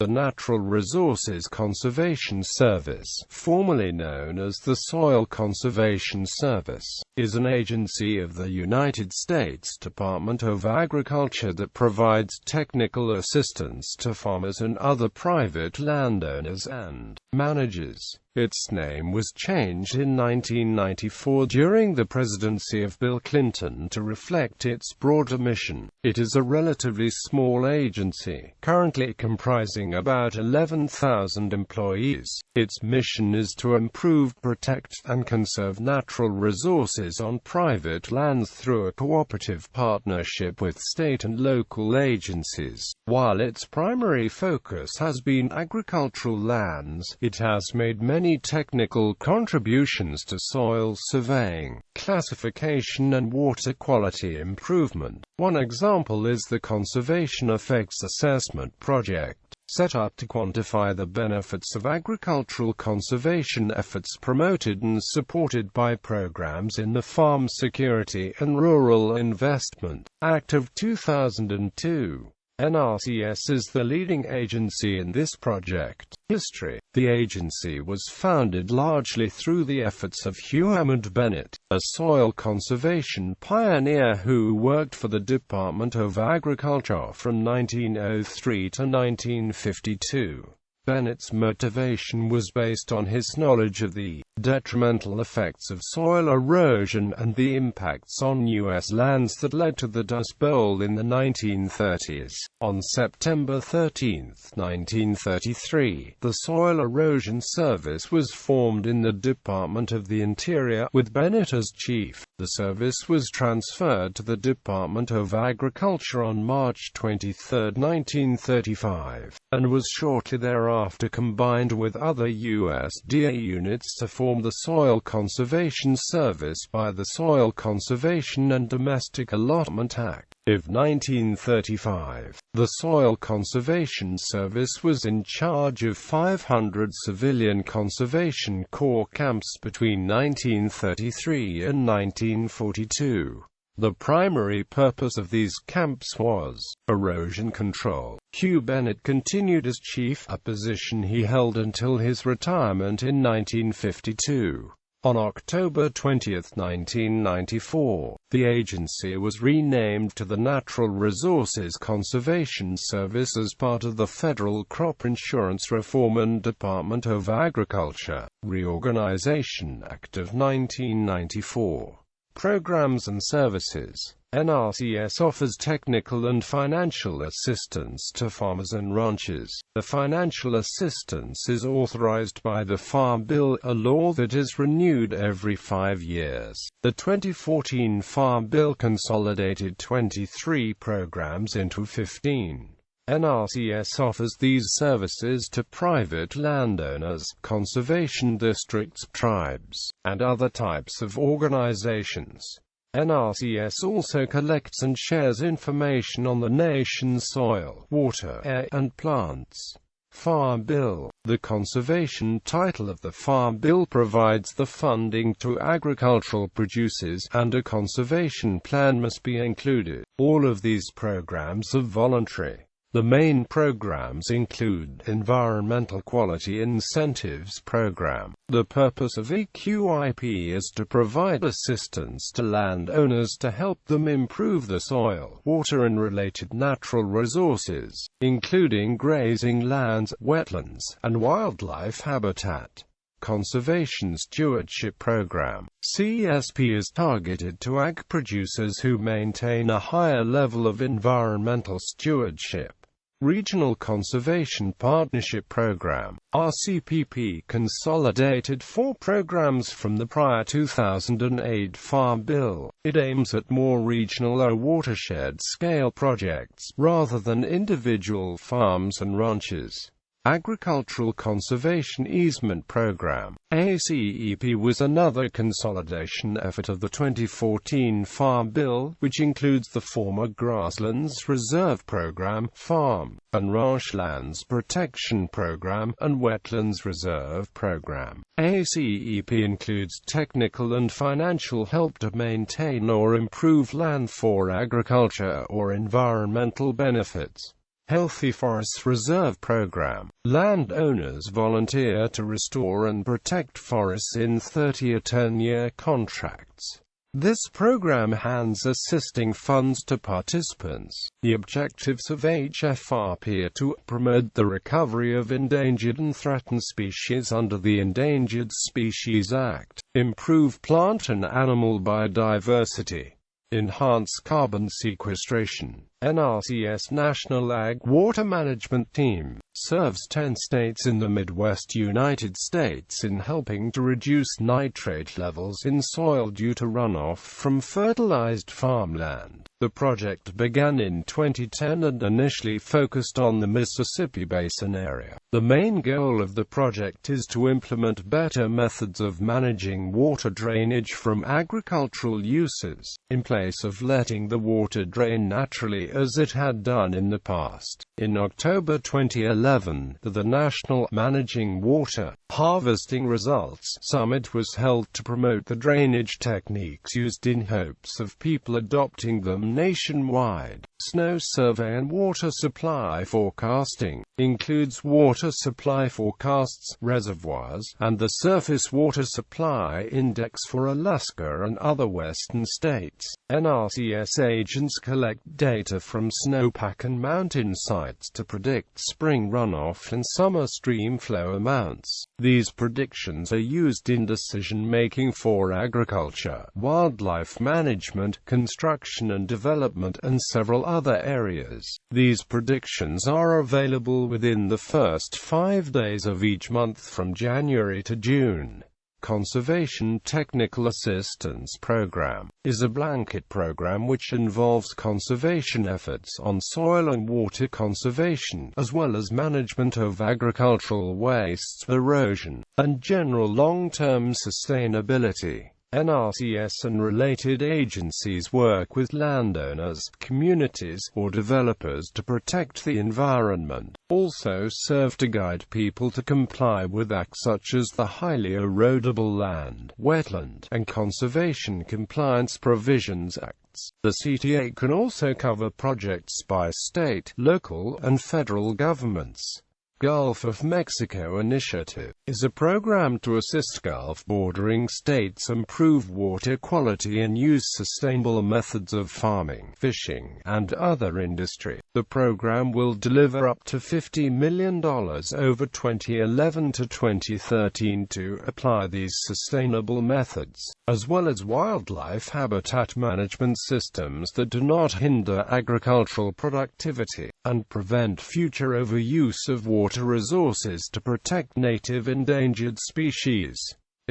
The Natural Resources Conservation Service, formerly known as the Soil Conservation Service, is an agency of the United States Department of Agriculture that provides technical assistance to farmers and other private landowners and managers. Its name was changed in 1994 during the presidency of Bill Clinton to reflect its broader mission. It is a relatively small agency, currently comprising about 11,000 employees. Its mission is to improve, protect, and conserve natural resources on private lands through a cooperative partnership with state and local agencies. While its primary focus has been agricultural lands, it has made many technical contributions to soil surveying, classification and water quality improvement. One example is the Conservation Effects Assessment Project, set up to quantify the benefits of agricultural conservation efforts promoted and supported by programs in the Farm Security and Rural Investment Act of 2002. NRCS is the leading agency in this project. History. The agency was founded largely through the efforts of Hugh Hammond Bennett, a soil conservation pioneer who worked for the Department of Agriculture from 1903 to 1952. Bennett's motivation was based on his knowledge of the detrimental effects of soil erosion and the impacts on U.S. lands that led to the Dust Bowl in the 1930s. On September 13, 1933, the Soil Erosion Service was formed in the Department of the Interior, with Bennett as chief. The service was transferred to the Department of Agriculture on March 23, 1935, and was shortly thereafter combined with other USDA units to form the Soil Conservation Service by the Soil Conservation and Domestic Allotment Act of 1935. The Soil Conservation Service was in charge of 500 civilian conservation corps camps between 1933 and 1942. The primary purpose of these camps was erosion control. Hugh Bennett continued as chief, a position he held until his retirement in 1952. On October 20, 1994, the agency was renamed to the Natural Resources Conservation Service as part of the Federal Crop Insurance Reform and Department of Agriculture Reorganization Act of 1994. Programs and services. NRCS offers technical and financial assistance to farmers and ranchers. The financial assistance is authorized by the Farm Bill, a law that is renewed every 5 years. The 2014 Farm Bill consolidated 23 programs into 15. NRCS offers these services to private landowners, conservation districts, tribes, and other types of organizations. NRCS also collects and shares information on the nation's soil, water, air, and plants. Farm Bill. The conservation title of the Farm Bill provides the funding to agricultural producers, and a conservation plan must be included. All of these programs are voluntary. The main programs include Environmental Quality Incentives Program. The purpose of EQIP is to provide assistance to landowners to help them improve the soil, water and related natural resources, including grazing lands, wetlands, and wildlife habitat. Conservation Stewardship Program. CSP is targeted to ag producers who maintain a higher level of environmental stewardship. Regional Conservation Partnership Program. RCPP consolidated 4 programs from the prior 2008 Farm Bill. It aims at more regional or watershed-scale projects, rather than individual farms and ranches. Agricultural Conservation Easement Program. ACEP was another consolidation effort of the 2014 Farm Bill, which includes the former Grasslands Reserve Program, Farm and Ranchlands Protection Program, and Wetlands Reserve Program. ACEP includes technical and financial help to maintain or improve land for agriculture or environmental benefits. Healthy Forests Reserve Program. Landowners volunteer to restore and protect forests in 30 or 10-year contracts. This program hands assisting funds to participants. The objectives of HFRP are to promote the recovery of endangered and threatened species under the Endangered Species Act, improve plant and animal biodiversity, enhance carbon sequestration. NRCS National Ag Water Management Team serves 10 states in the Midwest United States in helping to reduce nitrate levels in soil due to runoff from fertilized farmland. The project began in 2010 and initially focused on the Mississippi Basin area. The main goal of the project is to implement better methods of managing water drainage from agricultural uses, in place of letting the water drain naturally as it had done in the past. In October 2011, the National Managing Water Harvesting Results Summit was held to promote the drainage techniques used in hopes of people adopting them nationwide. Snow survey and water supply forecasting includes water supply forecasts, reservoirs, and the Surface Water Supply Index for Alaska and other western states. NRCS agents collect data from snowpack and mountain sites to predict spring runoff and summer stream flow amounts. These predictions are used in decision-making for agriculture, wildlife management, construction and development, and several other areas. These predictions are available within the first 5 days of each month from January to June. Conservation Technical Assistance Program is a blanket program which involves conservation efforts on soil and water conservation, as well as management of agricultural wastes, erosion, and general long-term sustainability. NRCS and related agencies work with landowners, communities, or developers to protect the environment. Also serve to guide people to comply with acts such as the Highly Erodible Land, Wetland, and Conservation Compliance Provisions Acts. The CTA can also cover projects by state, local, and federal governments. Gulf of Mexico Initiative is a program to assist Gulf bordering states improve water quality and use sustainable methods of farming, fishing, and other industry. The program will deliver up to $50 million over 2011 to 2013 to apply these sustainable methods, as well as wildlife habitat management systems that do not hinder agricultural productivity, and prevent future overuse of water resources to protect native endangered species.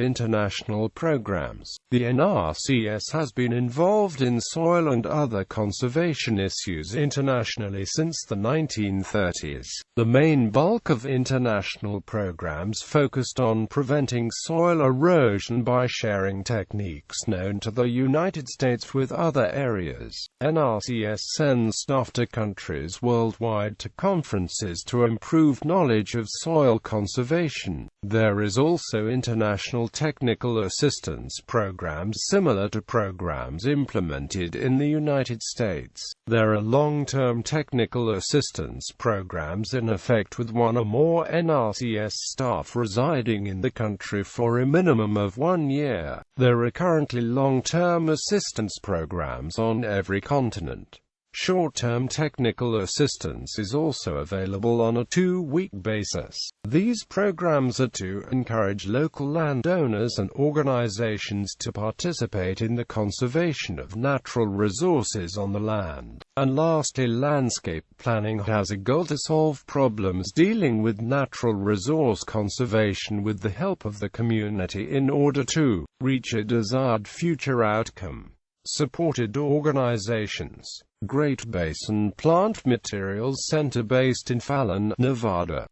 International programs. The NRCS has been involved in soil and other conservation issues internationally since the 1930s. The main bulk of international programs focused on preventing soil erosion by sharing techniques known to the United States with other areas. NRCS sends staff to countries worldwide to conferences to improve knowledge of soil conservation. There is also international technical assistance programs similar to programs implemented in the United States. There are long-term technical assistance programs in effect with one or more NRCS staff residing in the country for a minimum of 1 year. There are currently long-term assistance programs on every continent. Short-term technical assistance is also available on a 2-week basis. These programs are to encourage local landowners and organizations to participate in the conservation of natural resources on the land. And lastly, landscape planning has a goal to solve problems dealing with natural resource conservation with the help of the community in order to reach a desired future outcome. Supported organizations. Great Basin Plant Materials Center based in Fallon, Nevada.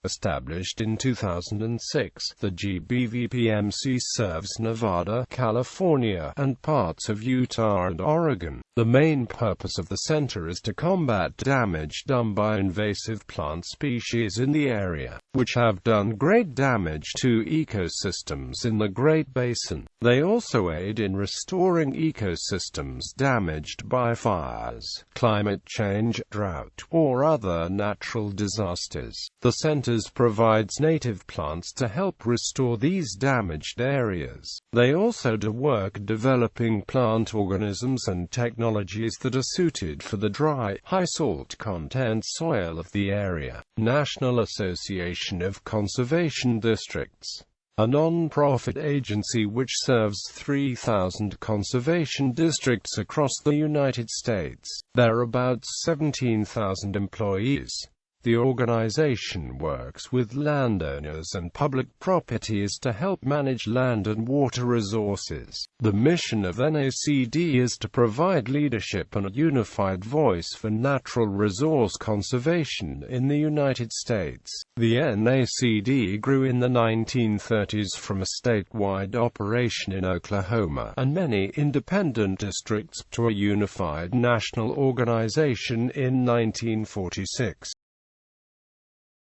Established in 2006, the GBVPMC serves Nevada, California, and parts of Utah and Oregon. The main purpose of the center is to combat damage done by invasive plant species in the area, which have done great damage to ecosystems in the Great Basin. They also aid in restoring ecosystems damaged by fires, climate change, drought, or other natural disasters. The center provides native plants to help restore these damaged areas. They also do work developing plant organisms and technologies that are suited for the dry, high salt content soil of the area. National Association of Conservation Districts, a non-profit agency which serves 3,000 conservation districts across the United States. There are about 17,000 employees. The organization works with landowners and public properties to help manage land and water resources. The mission of NACD is to provide leadership and a unified voice for natural resource conservation in the United States. The NACD grew in the 1930s from a statewide operation in Oklahoma and many independent districts to a unified national organization in 1946.